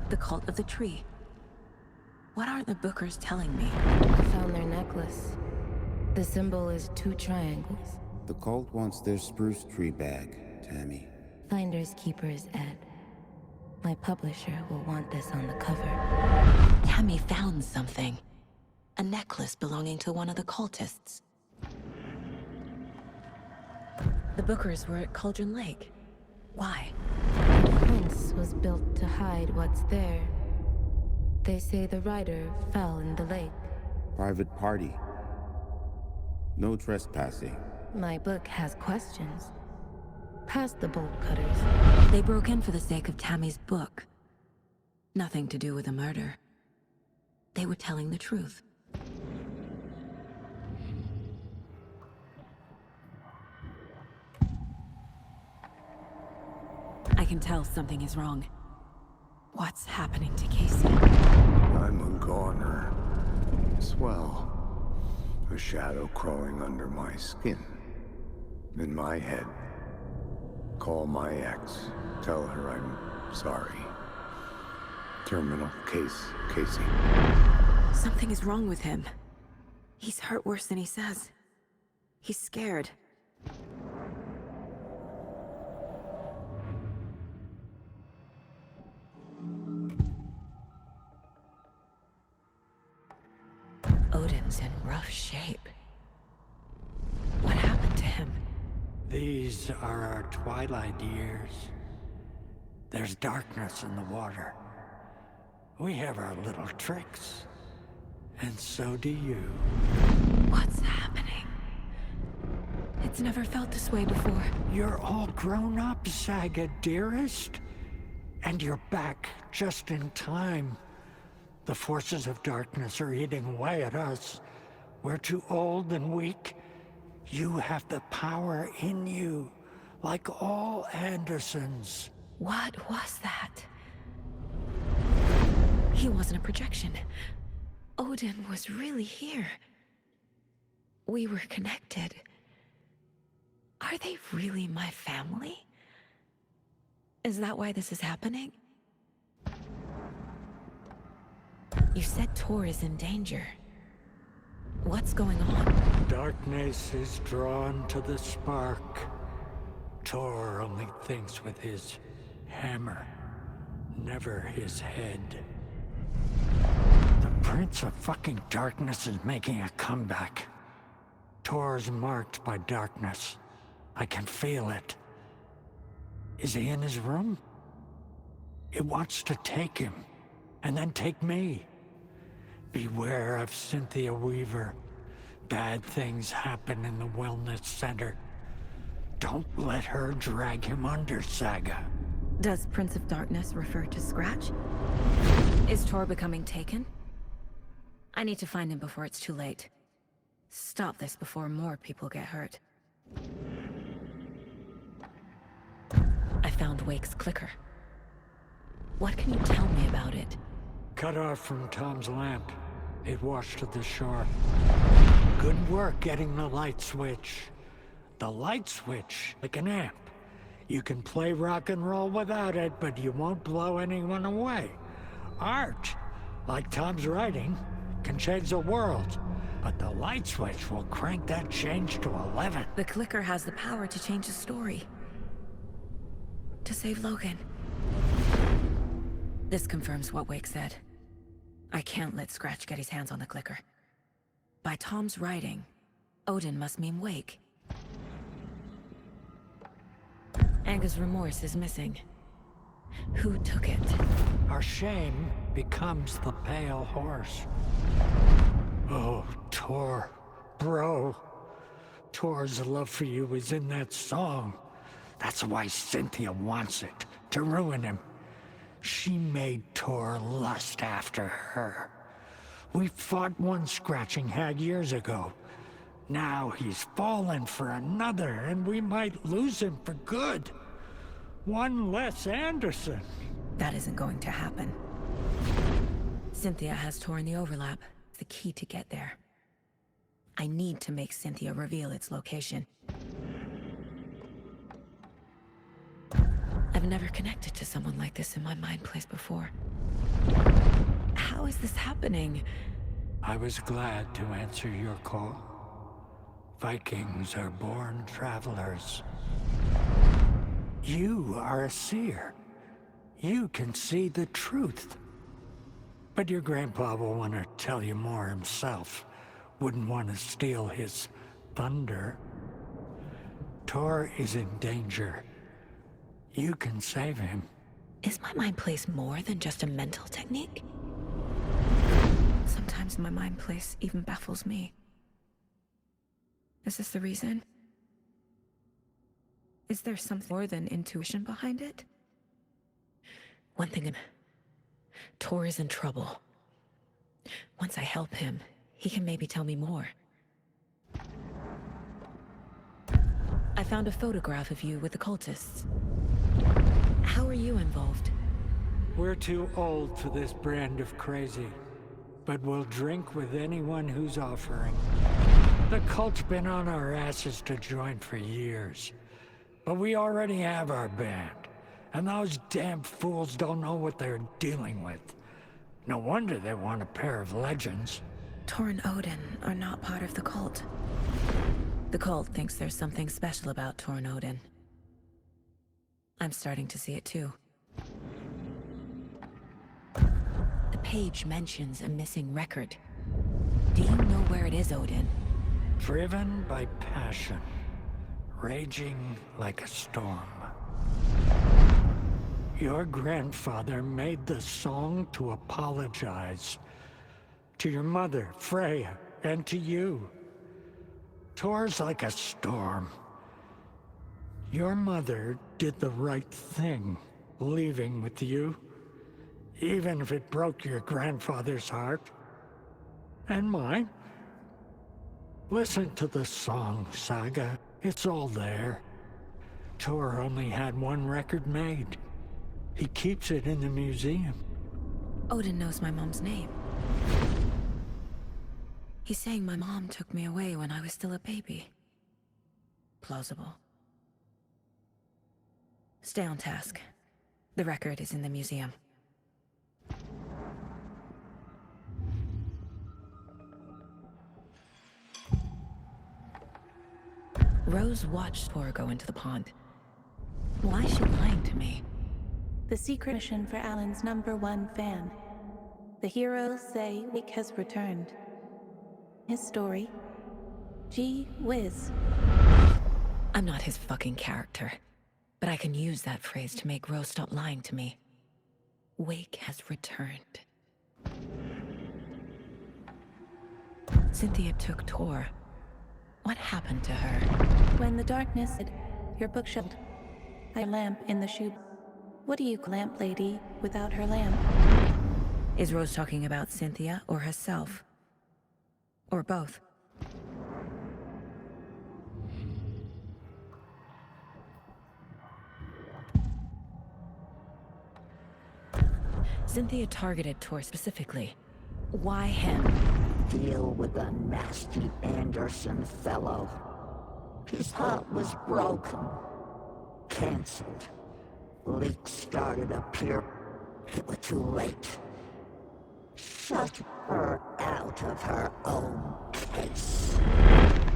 The Cult of the Tree. What are the Bookers telling me? I found their necklace. The symbol is 2 triangles. The cult wants their spruce tree bag, Tammy. Finders keepers, Ed. My publisher will want this on the cover. Tammy found something. A necklace belonging to one of the cultists. The Bookers were at Cauldron Lake. Why? The prince was built to hide what's there. They say the rider fell in the lake. Private party. No trespassing. My book has questions. Past the bolt cutters. They broke in for the sake of Tammy's book. Nothing to do with a murder. They were telling the truth. I can tell something is wrong. What's happening to Casey? I'm a goner. Swell. A shadow crawling under my skin. In my head. Call my ex. Tell her I'm sorry. Terminal case, Casey. Something is wrong with him. He's hurt worse than he says. He's scared. Odin's in rough shape. What happened to him? These are our twilight years. There's darkness in the water. We have our little tricks. And so do you. What's happening? It's never felt this way before. You're all grown up, Saga, dearest. And you're back just in time. The forces of darkness are eating away at us. We're too old and weak. You have the power in you, like all Andersons. What was that? He wasn't a projection. Odin was really here. We were connected. Are they really my family? Is that why this is happening? You said Tor is in danger. What's going on? Darkness is drawn to the spark. Tor only thinks with his hammer, never his head. The Prince of fucking Darkness is making a comeback. Tor's marked by darkness. I can feel it. Is he in his room? It wants to take him, and then take me. Beware of Cynthia Weaver. Bad things happen in the wellness center. Don't let her drag him under, Saga. Does Prince of Darkness refer to Scratch? Is Tor becoming taken? I need to find him before it's too late. Stop this before more people get hurt. I found Wake's clicker. What can you tell me about it? Cut off from Tom's lamp. It washed to the shore. Good work getting the light switch. The light switch, like an amp. You can play rock and roll without it, but you won't blow anyone away. Art, like Tom's writing, can change the world. But the light switch will crank that change to 11. The clicker has the power to change the story. To save Logan. This confirms what Wake said. I can't let Scratch get his hands on the clicker. By Tom's writing, Odin must mean Wake. Anga's remorse is missing. Who took it? Our shame becomes the pale horse. Oh, Tor. Bro. Tor's love for you is in that song. That's why Cynthia wants it, to ruin him. She made Tor lust after her. We fought one scratching hag years ago. Now he's fallen for another, and we might lose him for good. One less Anderson. That isn't going to happen. Cynthia has Tor in the overlap. The key to get there. I need to make Cynthia reveal its location. I've never connected to someone like this in my mind place before. How is this happening? I was glad to answer your call. Vikings are born travelers. You are a seer. You can see the truth. But your grandpa will want to tell you more himself. Wouldn't want to steal his thunder. Tor is in danger. You can save him. Is my mind place more than just a mental technique? Sometimes my mind place even baffles me. Is this the reason? Is there something more than intuition behind it? One thing, Tor is in trouble. Once I help him, he can maybe tell me more. I found a photograph of you with the cultists. How are you involved? We're too old for this brand of crazy, but we'll drink with anyone who's offering. The cult's been on our asses to join for years, but we already have our band, and those damn fools don't know what they're dealing with. No wonder they want a pair of legends. Tor and Odin are not part of the cult. The cult thinks there's something special about Tor and Odin. I'm starting to see it too. The page mentions a missing record. Do you know where it is, Odin? Driven by passion, raging like a storm. Your grandfather made the song to apologize. To your mother, Freya, and to you. Tor's like a storm. Your mother did the right thing, leaving with you. Even if it broke your grandfather's heart. And mine. Listen to the song, Saga. It's all there. Tor only had one record made. He keeps it in the museum. Odin knows my mom's name. He's saying my mom took me away when I was still a baby. Plausible. Stay on task. The record is in the museum. Rose watched Tor go into the pond. Why is she lying to me? The secret mission for Alan's #1 fan. The heroes say Wick has returned. His story. Gee whiz. I'm not his fucking character, but I can use that phrase to make Rose stop lying to me. Wake has returned. Cynthia took Tor. What happened to her? When the darkness hid, your bookshelf. A lamp in the shoe. What do you call lamp lady without her lamp? Is Rose talking about Cynthia or herself? Or both? Cynthia targeted Tor specifically. Why him? Deal with the nasty Anderson fellow. His heart was broken. Cancelled. Leaks started to appear. It was too late. Shut her out of her own case.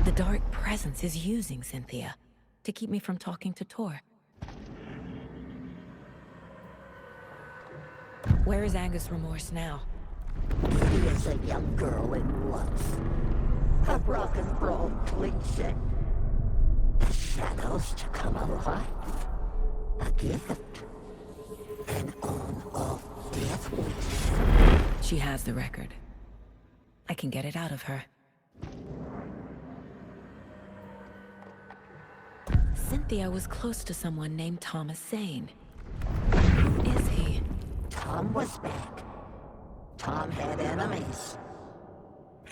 The dark presence is using Cynthia to keep me from talking to Tor. Where is Angus Remorse now? He is a young girl in love. A rock and roll cliche. The shadows to come alive. A gift. An on-off death wish. She has the record. I can get it out of her. Cynthia was close to someone named Thomas Zane. Who is he? Tom was back. Tom had enemies.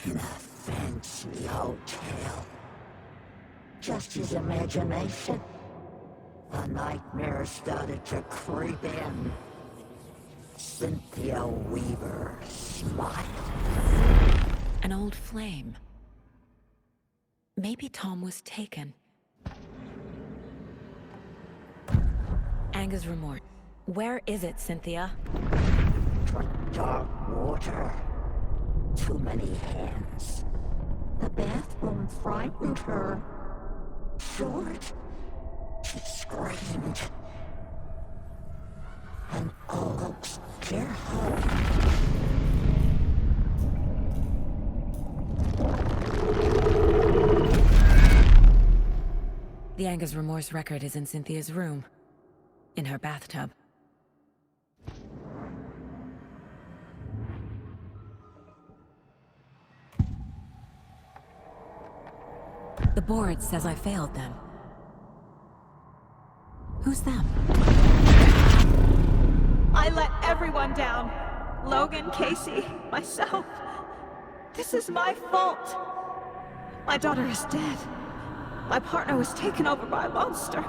In a fancy hotel. Just his imagination. The nightmare started to creep in. Cynthia Weaver smiled. An old flame. Maybe Tom was taken. Angus Remorse. Where is it, Cynthia? dark water. Too many hands. The bathroom frightened her. Short. She screamed. And all scared her. The Anger's Remorse record is in Cynthia's room. In her bathtub. The board says I failed them. Who's them? I let everyone down. Logan, Casey, myself. This is my fault. My daughter is dead. My partner was taken over by a monster.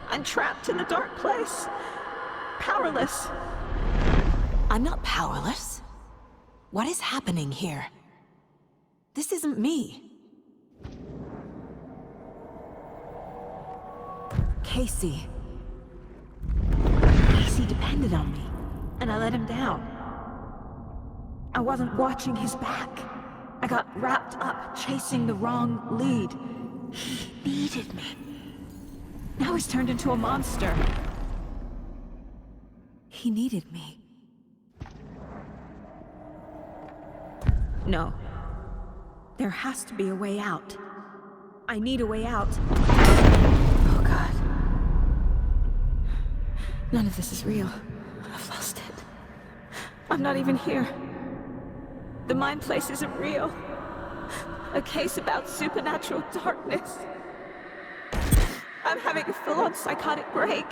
I'm trapped in a dark place. Powerless. I'm not powerless. What is happening here? This isn't me. Casey. Casey depended on me, and I let him down. I wasn't watching his back. I got wrapped up chasing the wrong lead. He needed me. Now he's turned into a monster. He needed me. No. There has to be a way out. I need a way out. Oh, God. None of this is real. I've lost it. I'm not even here. The mind place isn't real. A case about supernatural darkness. I'm having a full-on psychotic break.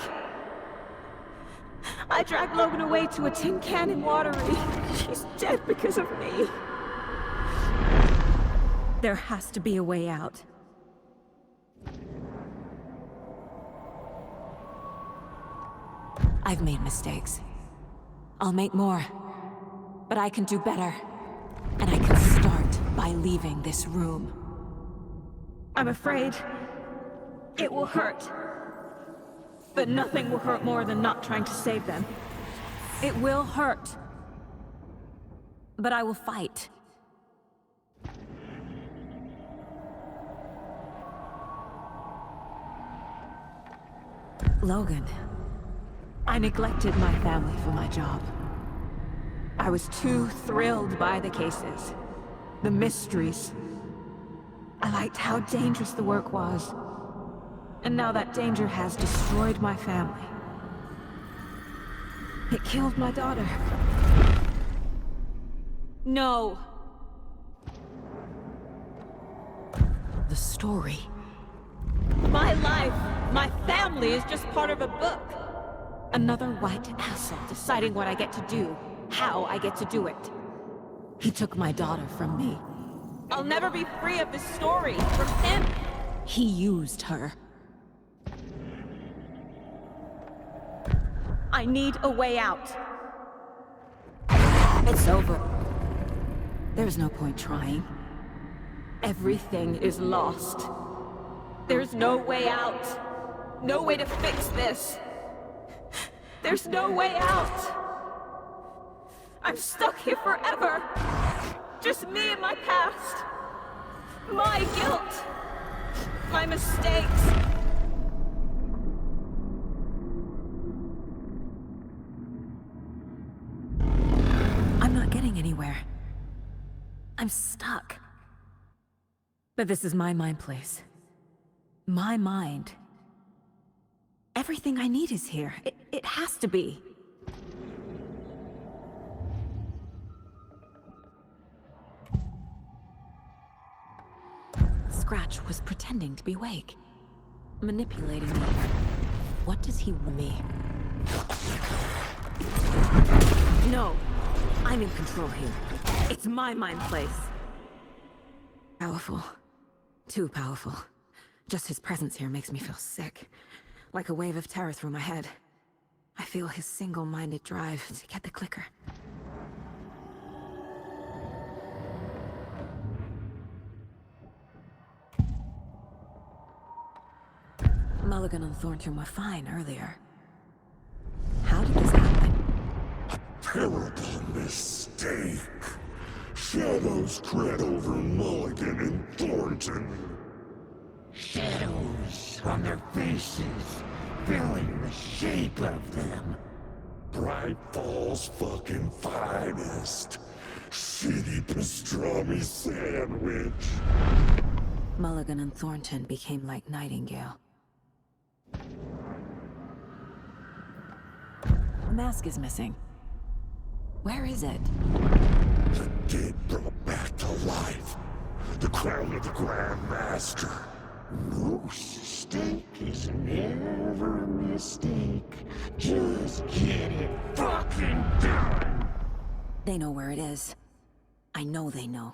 I dragged Logan away to a tin can in Watery. She's dead because of me. There has to be a way out. I've made mistakes. I'll make more. But I can do better. And I can start by leaving this room. I'm afraid it will hurt. But nothing will hurt more than not trying to save them. It will hurt. But I will fight. Logan. I neglected my family for my job. I was too thrilled by the cases, the mysteries. I liked how dangerous the work was. And now that danger has destroyed my family. It killed my daughter. No. The story. My life, my family is just part of a book. Another white asshole deciding what I get to do, how I get to do it. He took my daughter from me. I'll never be free of this story from him. He used her. I need a way out. It's over. There's no point trying. Everything is lost. There's no way out. No way to fix this. There's no way out. I'm stuck here forever. Just me and my past. My guilt. My mistakes. I'm not getting anywhere. I'm stuck. But this is my mind place. My mind. Everything I need is here. It has to be. Scratch was pretending to be awake. Manipulating me. What does he want me? No. I'm in control here. It's my mind place. Powerful. Too powerful. Just his presence here makes me feel sick. Like a wave of terror through my head. I feel his single-minded drive to get the clicker. Mulligan and Thornton were fine earlier. How did this happen? Told him. mistake. Shadows spread over Mulligan and Thornton. Shadows on their faces, filling the shape of them. Bright Falls fucking finest. Shitty pastrami sandwich. Mulligan and Thornton became like Nightingale. The mask is missing. Where is it? The dead brought back to life. The crown of the Grand Master. Moose steak is never a mistake. Just get it fucking done. They know where it is. I know they know.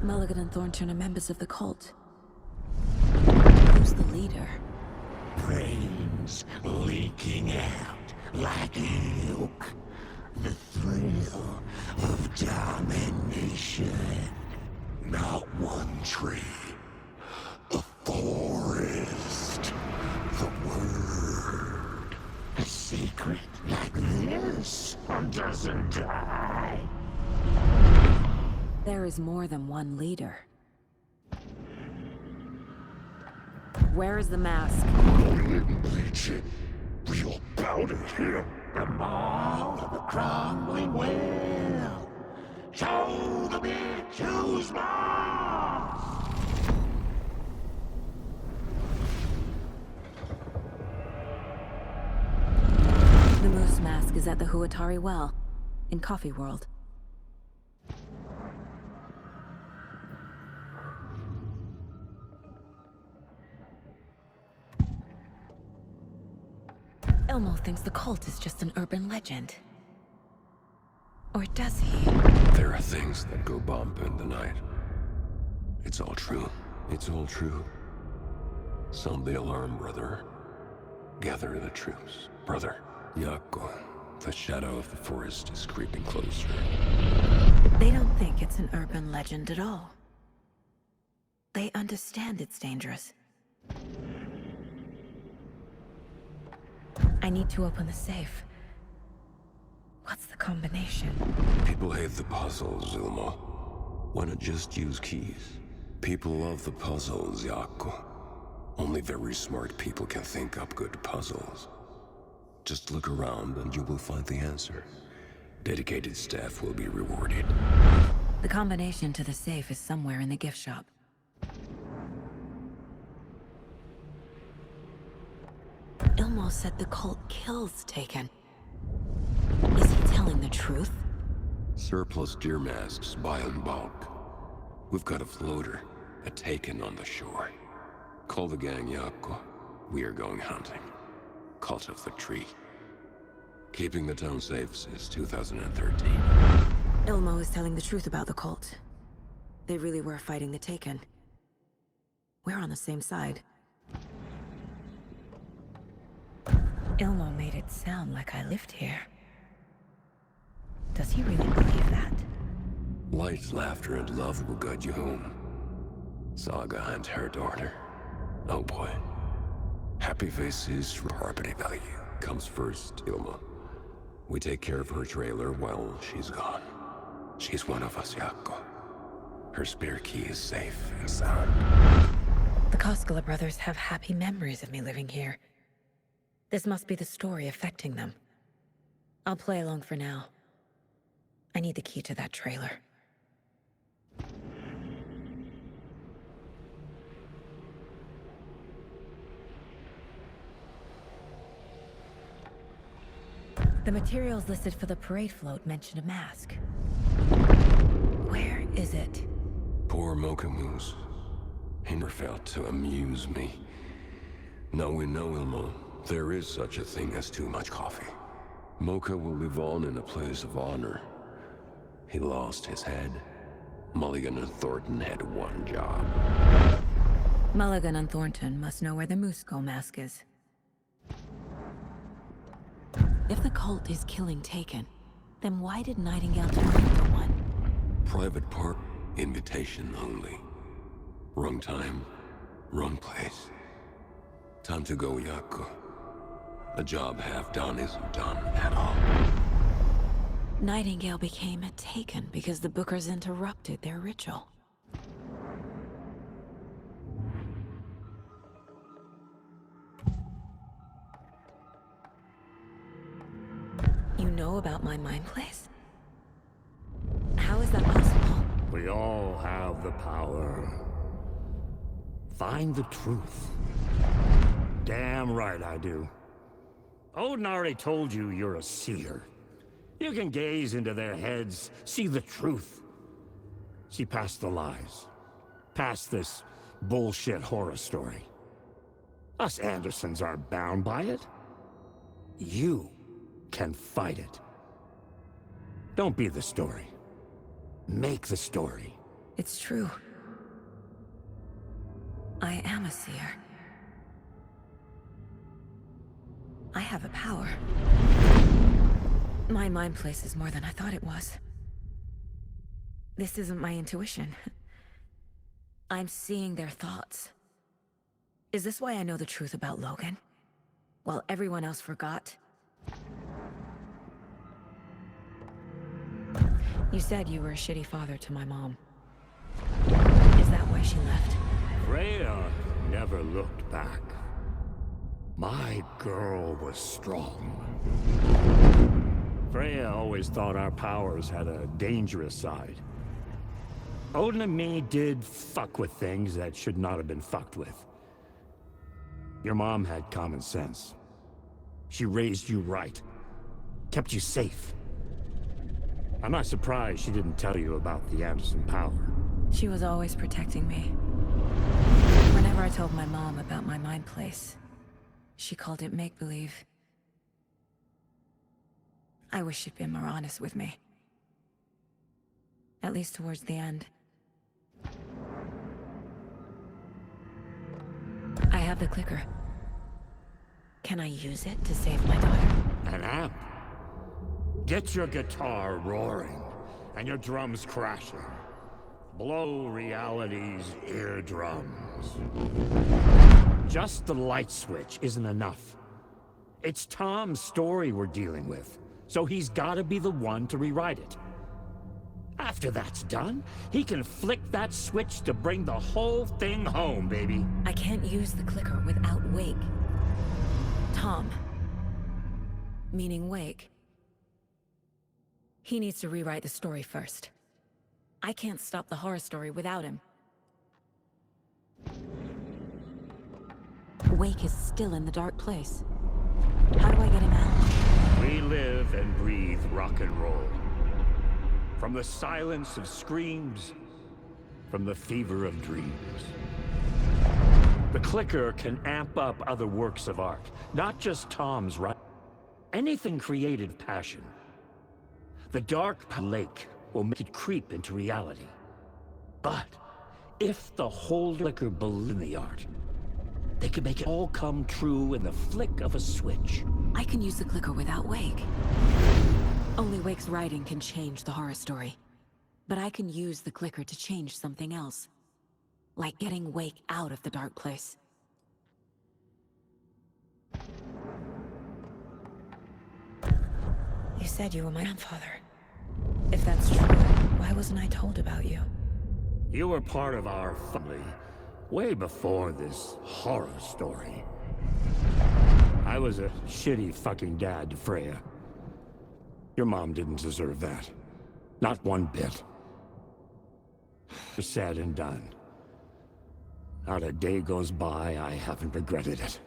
Mulligan and Thornton are members of the cult. Who's the leader? Brains leaking out like milk. The thrill of domination. Not one tree. A forest. The word. A secret like this doesn't die. There is more than one leader. Where is the mask? Bleach it. Real bout at him. The maw of the crumbling will. Show the bitch who's boss. The moose mask is at the Huatari Well, in Coffee World. Elmo thinks the cult is just an urban legend. Or does he? There are things that go bump in the night. It's all true. It's all true. Sound the alarm, brother. Gather the troops. Brother, Yako, the shadow of the forest is creeping closer. They don't think it's an urban legend at all. They understand it's dangerous. I need to open the safe. What's the combination? People hate the puzzles, Ilmo. Why not just use keys? People love the puzzles, Yako. Only very smart people can think up good puzzles. Just look around and you will find the answer. Dedicated staff will be rewarded. The combination to the safe is somewhere in the gift shop. Ilmo said the cult kills Taken. Is he telling the truth? Surplus deer masks buy in bulk. We've got a floater, a Taken on the shore. Call the gang, Yako. We are going hunting. Cult of the Tree. Keeping the town safe since 2013. Ilmo is telling the truth about the cult. They really were fighting the Taken. We're on the same side. Ilmo made it sound like I lived here. Does he really believe that? Light, laughter, and love will guide you home. Saga and her daughter. Oh boy. Happy faces from property value comes first, Ilmo. We take care of her trailer while she's gone. She's one of us, Yako. Her spare key is safe and sound. The Koskela brothers have happy memories of me living here. This must be the story affecting them. I'll play along for now. I need the key to that trailer. The materials listed for the parade float mention a mask. Where is it? Poor Mocha Moose. He never felt to amuse me. Now we know, Ilmo, there is such a thing as too much coffee. Mocha will live on in a place of honor. He lost his head. Mulligan and Thornton had one job. Mulligan and Thornton must know where the Musco mask is. If the cult is killing Taken, then why did Nightingale turn into one? Private part, invitation only. Wrong time, Wrong place. Time to go, Yaku. A job half done isn't done at all. Nightingale became a Taken because the Bookers interrupted their ritual. You know about my mind place? How is that possible? We all have the power. Find the truth. Damn right I do. Odin already told you you're a seer. You can gaze into their heads, see the truth. See past the lies. Past this bullshit horror story. Us Andersons aren't bound by it. You can fight it. Don't be the story. Make the story. It's true. I am a seer. I have a power. My mind place is more than I thought it was. This isn't my intuition. I'm seeing their thoughts. Is this why I know the truth about Logan? While everyone else forgot? You said you were a shitty father to my mom. Is that why she left? Freya never looked back. My girl was strong. Freya always thought our powers had a dangerous side. Odin and me did fuck with things that should not have been fucked with. Your mom had common sense. She raised you right. Kept you safe. I'm not surprised she didn't tell you about the Anderson power. She was always protecting me. Whenever I told my mom about my mind place, she called it make-believe. I wish she'd been more honest with me. At least towards the end. I have the clicker. Can I use it to save my daughter? An amp? Get your guitar roaring, and your drums crashing. Blow reality's eardrums. Just the light switch isn't enough. It's Tom's story we're dealing with, so he's gotta be the one to rewrite it. After that's done, he can flick that switch to bring the whole thing home, baby. I can't use the clicker without Wake. Tom. Meaning Wake. He needs to rewrite the story first. I can't stop the horror story without him. Wake is still in the dark place. How do I get him out? We live and breathe rock and roll. From the silence of screams, from the fever of dreams. The clicker can amp up other works of art, not just Tom's right. Anything created with passion. The dark lake will make it creep into reality. But if the whole clicker believes in the art, they can make it all come true in the flick of a switch. I can use the clicker without Wake. Only Wake's writing can change the horror story. But I can use the clicker to change something else. Like getting Wake out of the dark place. You said you were my grandfather. If that's true, why wasn't I told about you? You were part of our family, way before this horror story. I was a shitty fucking dad to Freya. Your mom didn't deserve that. Not one bit. Said and done. Not a day goes by I haven't regretted it.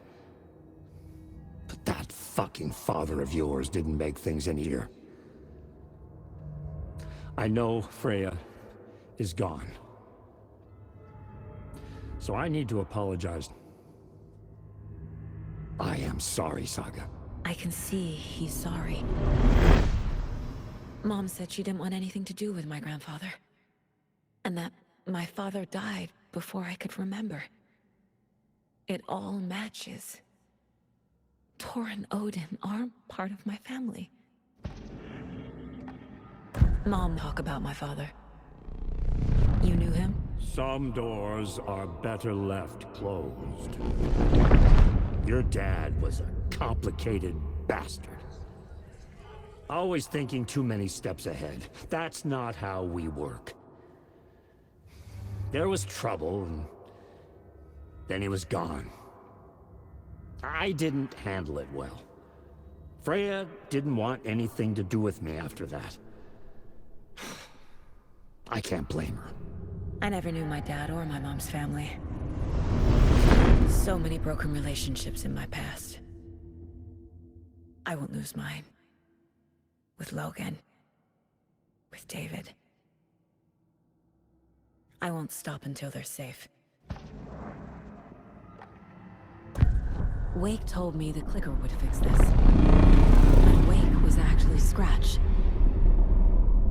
But that fucking father of yours didn't make things any easier. I know Freya is gone. So I need to apologize. I am sorry, Saga. I can see he's sorry. Mom said she didn't want anything to do with my grandfather. And that my father died before I could remember. It all matches. Tor and Odin aren't part of my family. Mom, talk about my father. You knew him? Some doors are better left closed. Your dad was a complicated bastard. Always thinking too many steps ahead. That's not how we work. There was trouble, and then he was gone. I didn't handle it well. Freya didn't want anything to do with me after that. I can't blame her. I never knew my dad or my mom's family. So many broken relationships in my past. I won't lose mine. With Logan. With David. I won't stop until they're safe. Wake told me the clicker would fix this. But Wake was actually Scratch.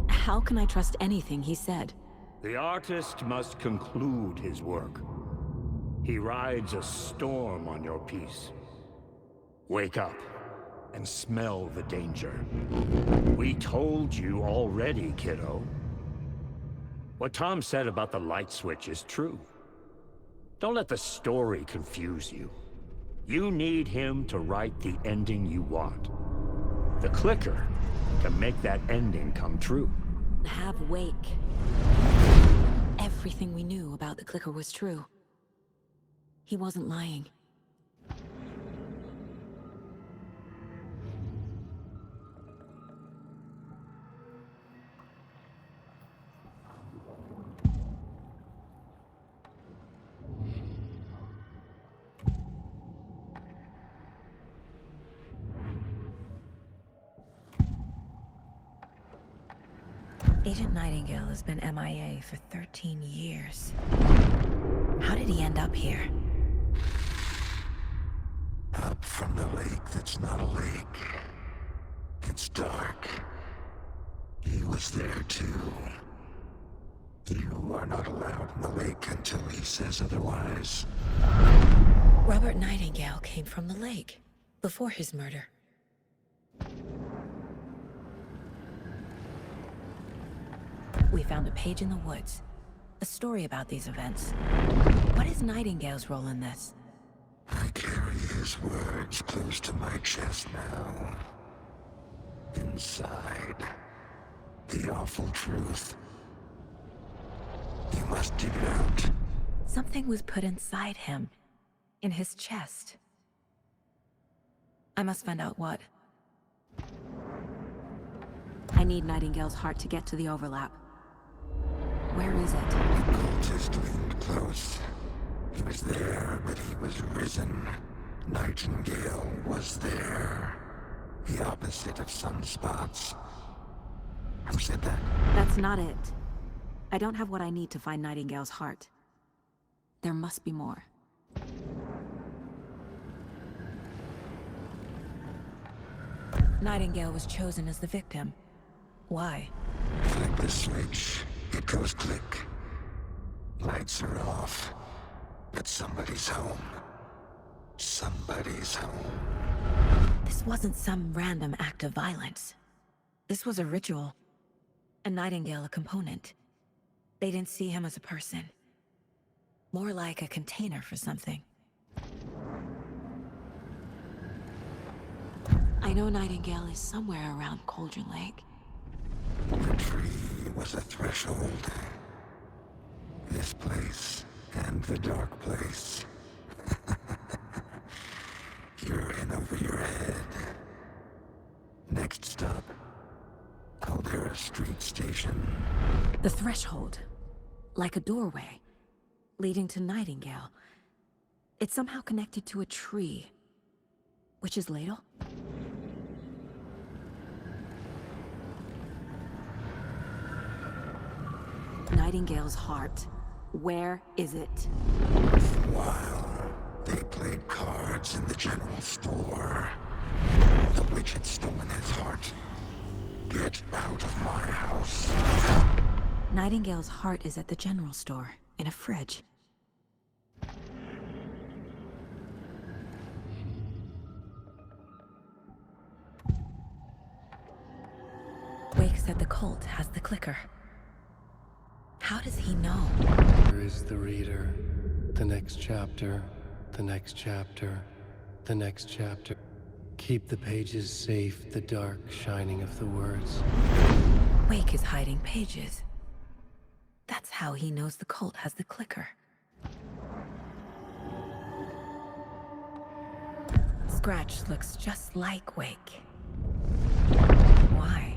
How can I trust anything he said? The artist must conclude his work. He rides a storm on your piece. Wake up and smell the danger. We told you already, kiddo. What Tom said about the light switch is true. Don't let the story confuse you. You need him to write the ending you want. The clicker can make that ending come true. Have Wake. Everything we knew about the clicker was true. He wasn't lying. Agent Nightingale has been MIA for 13 years. How did he end up here? Up from the lake that's not a lake. It's dark. He was there too. You are not allowed in the lake until he says otherwise. Robert Nightingale came from the lake, before his murder. We found a page in the woods. A story about these events. What is Nightingale's role in this? I carry his words close to my chest now. Inside, the awful truth. You must dig it out. Something was put inside him. In his chest. I must find out what. I need Nightingale's heart to get to the overlap. Where is it? The cultist leaned close. He was there, but he was risen. Nightingale was there. The opposite of sunspots. Who said that? That's not it. I don't have what I need to find Nightingale's heart. There must be more. Nightingale was chosen as the victim. Why? Flip the switch. It goes click. Lights are off. But somebody's home. Somebody's home. This wasn't some random act of violence. This was a ritual. And Nightingale a component. They didn't see him as a person. More like a container for something. I know Nightingale is somewhere around Cauldron Lake. The tree was a threshold. This place and the dark place. You're in over your head. Next stop, Caldera Street Station. The threshold. Like a doorway. Leading to Nightingale. It's somehow connected to a tree. Witch's Ladle? Nightingale's heart. Where is it? While they played cards in the general store, the witch had stolen his heart. Get out of my house. Nightingale's heart is at the general store, in a fridge. Wake said the cult has the clicker. How does he know? Here is the reader. The next chapter, the next chapter, the next chapter. Keep the pages safe, the dark shining of the words. Wake is hiding pages. That's how he knows the cult has the clicker. Scratch looks just like Wake. Why?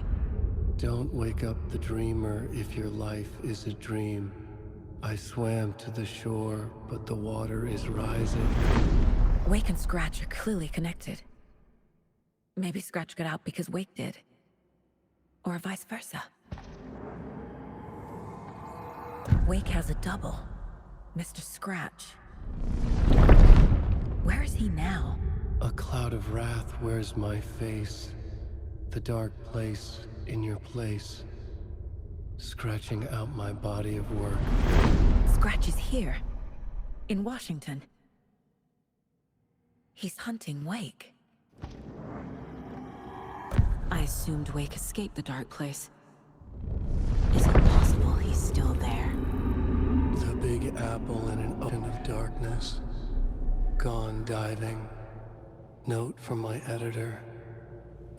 Don't wake up the dreamer if your life is a dream. I swam to the shore, but the water is rising. Wake and Scratch are clearly connected. Maybe Scratch got out because Wake did. Or vice versa. Wake has a double. Mr. Scratch. Where is he now? A cloud of wrath wears my face. The dark place in your place. Scratching out my body of work. Scratch is here. In Washington. He's hunting Wake. I assumed Wake escaped the dark place. Is it possible he's still there? The big apple in an ocean of darkness. Gone diving. Note from my editor.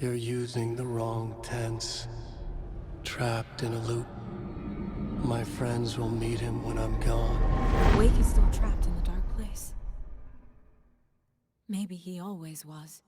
You're using the wrong tense. Trapped in a loop. My friends will meet him when I'm gone. Wake is still trapped in the dark place. Maybe he always was.